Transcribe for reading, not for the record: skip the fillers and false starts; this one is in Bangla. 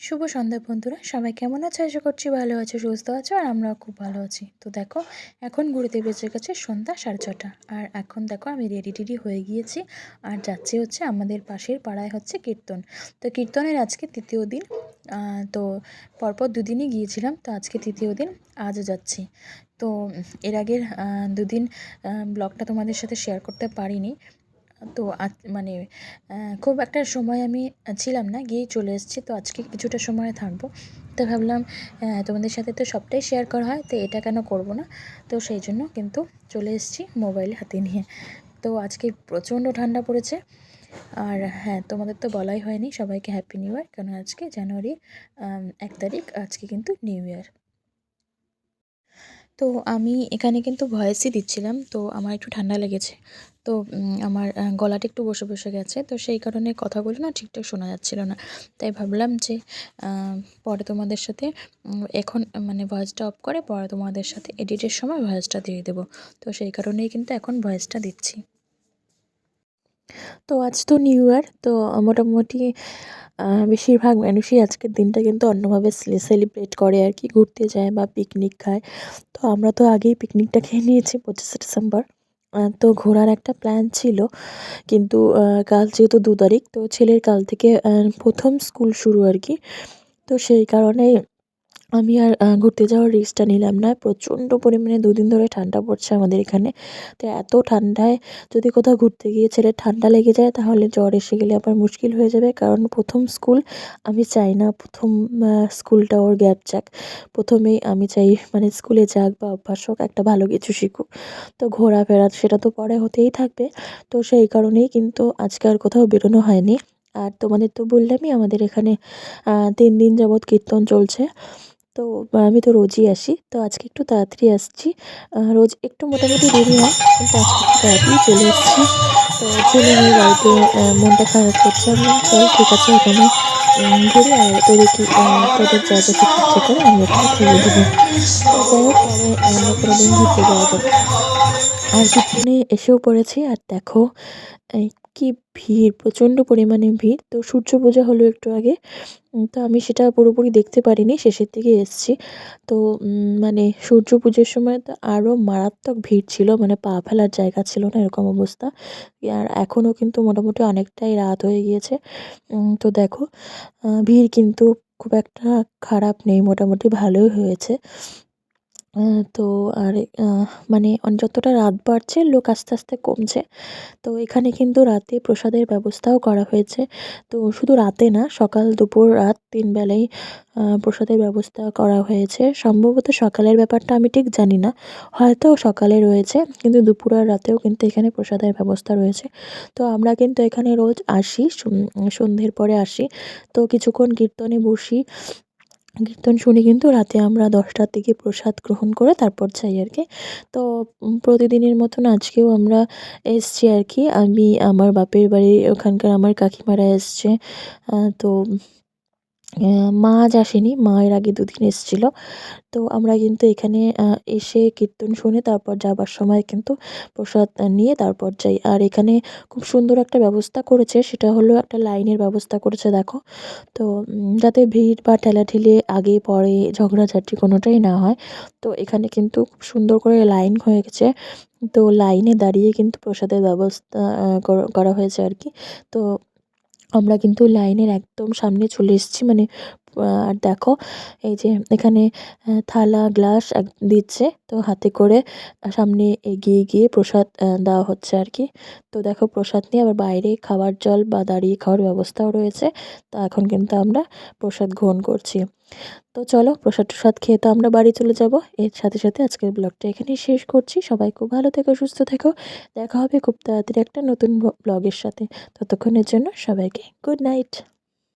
শুভ সন্ধ্যা বন্ধুরা, সবাই কেমন আছো? আশা করছি ভালো আছো, সুস্থ আছো, আর আমরাও খুব ভালো আছি। তো দেখো, এখন ঘুরতে বেজে গেছে সন্ধ্যা 6:30, আর এখন দেখো আমি রেডি হয়ে গিয়েছি আর যাচ্ছি হচ্ছে আমাদের পাশের পাড়ায় হচ্ছে কীর্তন। তো কীর্তনের আজকে তৃতীয় দিন। তো পরপর দুদিনই গিয়েছিলাম, তো আজকে তৃতীয় দিন, আজও যাচ্ছি। তো এর আগের দুদিন ব্লগটা তোমাদের সাথে শেয়ার করতে পারিনি। তো মানে খুব একটা সময় আমি ছিলাম না, গিয়েই চলে এসেছি। তো আজকে কিছুটা সময় থাকবো, তো ভাবলাম তোমাদের সাথে তো সবটাই শেয়ার করা হয়, তো এটা কেন করব না। তো সেই জন্য কিন্তু চলে এসেছি মোবাইল হাতে নিয়ে। তো আজকে প্রচণ্ড ঠান্ডা পড়েছে। আর হ্যাঁ, তোমাদের তো বলাই হয়নি সবাইকে হ্যাপি নিউ ইয়ার, কারণ আজকে জানুয়ারি 1 তারিখ, আজকে কিন্তু নিউ ইয়ার। তো আমি এখানে কিন্তু ভয়েসই দিচ্ছিলাম, তো আমার একটু ঠান্ডা লেগেছে। তো আমার গলাটা একটু বসে গেছে, তো সেই কারণে কথাগুলো না ঠিকঠাক শোনা যাচ্ছিল না। তাই ভাবলাম যে পরে তোমাদের সাথে এখন মানে ভয়েসটা অফ করে পরে তোমাদের সাথে এডিটের সময় ভয়েসটা দিয়ে দেবো। তো সেই কারণেই কিন্তু এখন ভয়েসটা দিচ্ছি। তো আজ তো নিউ ইয়ার, তো মোটামুটি বেশিরভাগ মানুষই আজকের দিনটা কিন্তু অন্যভাবে সেলিব্রেট করে আর কি, ঘুরতে যায় বা পিকনিক খায়। তো আমরা তো আগেই পিকনিকটা খেয়ে নিয়েছি 25শে ডিসেম্বর। তো ঘোরার একটা প্ল্যান ছিল, কিন্তু কাল যেহেতু 2 তারিখ, তো ছেলের কাল থেকে প্রথম স্কুল শুরু আর কি। তো সেই কারণেই আমি আর ঘুরতে যাওয়ার রিস্কটা নিলাম না। প্রচণ্ড পরিমাণে 2 দিন ধরে ঠান্ডা পড়ছে আমাদের এখানে। তো এত ঠান্ডায় যদি কোথাও ঘুরতে গিয়ে ছেলের ঠান্ডা লেগে যায়, তাহলে জ্বর এসে গেলে আবার মুশকিল হয়ে যাবে। কারণ প্রথম স্কুল, আমি চাই না প্রথম স্কুলটা ওর গ্যাপ যাক। প্রথমেই আমি চাই মানে স্কুলে যাক বা অভ্যাস হোক, একটা ভালো কিছু শিখুক। তো ঘোরাফেরা সেটা তো পরে হতেই থাকবে। তো সেই কারণেই কিন্তু আজকে আর কোথাও বেরোনো হয়নি। আর তোমাদের তো বললামই, আমাদের এখানে 3 দিন যাবৎ কীর্তন চলছে। তো আমি তো রোজই আসি, তো আজকে একটু তাড়াতাড়ি আসছি। রোজ একটু মোটামুটি দেরি হয়, কিন্তু আজকে একটু তাড়াতাড়ি চলে এসেছি। তো ছেলে মেয়ে বাড়িতে মনটা খারাপ করছে। আমি বললাম, চল ঠিক আছে, এখানে ঘুরি, আর তোদের কি তোদের যা যা খেতে ইচ্ছে করে আমি ওখানে খাইয়ে দেবো। তো যাই হোক, পরে অন্য কোনো দিন ঘুরতে যাওয়া যাবে। আর কীর্তনে এসেও পড়েছি, আর দেখো এই কি ভিড়, প্রচণ্ড পরিমাণে ভিড়। তো সূর্য পূজা হলো একটু আগে। তো আমি সেটা পুরোপুরি দেখতে পারিনি, শেষের দিকে এসেছি। তো মানে সূর্য পুজোর সময় তো আরও মারাত্মক ভিড় ছিল, মানে পা ফেলার জায়গা ছিল না, এরকম অবস্থা। আর এখনও কিন্তু মোটামুটি অনেকটাই রাত হয়ে গিয়েছে। তো দেখো, ভিড় কিন্তু খুব একটা খারাপ নেই, মোটামুটি ভালোই হয়েছে। তো আর মানে যতটা রাত বাড়ছে, লোক আস্তে আস্তে কমছে। তো এখানে কিন্তু রাতে প্রসাদের ব্যবস্থাও করা হয়েছে। তো শুধু রাতে না, সকাল দুপুর রাত 3 বেলাই প্রসাদের ব্যবস্থা করা হয়েছে। সম্ভবত সকালের ব্যাপারটা আমি ঠিক জানি না, হয়তো সকালে রয়েছে, কিন্তু দুপুর আর রাতেও কিন্তু এখানে প্রসাদের ব্যবস্থা রয়েছে। তো আমরা কিন্তু এখানে রোজ আসি, সন্ধ্যের পরে আসি। তো কিছুক্ষণ কীর্তনে বসি, কীর্তন শুনি, কিন্তু রাতে আমরা 10টার দিকে প্রসাদ গ্রহণ করে তারপর যাই আর কি। তো প্রতিদিনের মতন আজকেও আমরা এসছি আর কি। আমি আমার বাপের বাড়ি, ওখানকার আমার কাকিমারা এসছে। তো মা আজ আসেনি, মা এর আগে 2 দিন এসেছিল। তো আমরা কিন্তু এখানে এসে কীর্তন শুনে তারপর যাবার সময় কিন্তু প্রসাদ নিয়ে তারপর যাই। আর এখানে খুব সুন্দর একটা ব্যবস্থা করেছে, সেটা হলো একটা লাইনের ব্যবস্থা করেছে দেখো। তো যাতে ভিড় বা ঠেলাঠেলি আগে পরে ঝগড়াঝাটি কোনোটাই না হয়। তো এখানে কিন্তু খুব সুন্দর করে লাইন হয়ে গেছে। তো লাইনে দাঁড়িয়ে কিন্তু প্রসাদের ব্যবস্থা করা হয়েছে আর কি। তো আমরা কিন্তু লাইনের একদম সামনে চলে এসেছি, মানে আর দেখো, এই যে এখানে থালা গ্লাস দিচ্ছে, তো হাতে করে সামনে এগিয়ে গিয়ে প্রসাদ দেওয়া হচ্ছে আর কি। তো দেখো, প্রসাদ নিয়ে আবার বাইরে খাবার জল বা দাঁড়িয়ে খাওয়ার ব্যবস্থাও রয়েছে। তো এখন কিন্তু আমরা প্রসাদ গ্রহণ করছি। তো চলো, প্রসাদ টসাদ খেয়ে তো আমরা বাড়ি চলে যাব। এর সাথে সাথে আজকের ব্লগটা এখানেই শেষ করছি। সবাই খুব ভালো থেকো, সুস্থ থেকো। দেখা হবে খুব তাড়াতাড়ি একটা নতুন ব্লগের সাথে। ততক্ষণের জন্য সবাইকে গুড নাইট।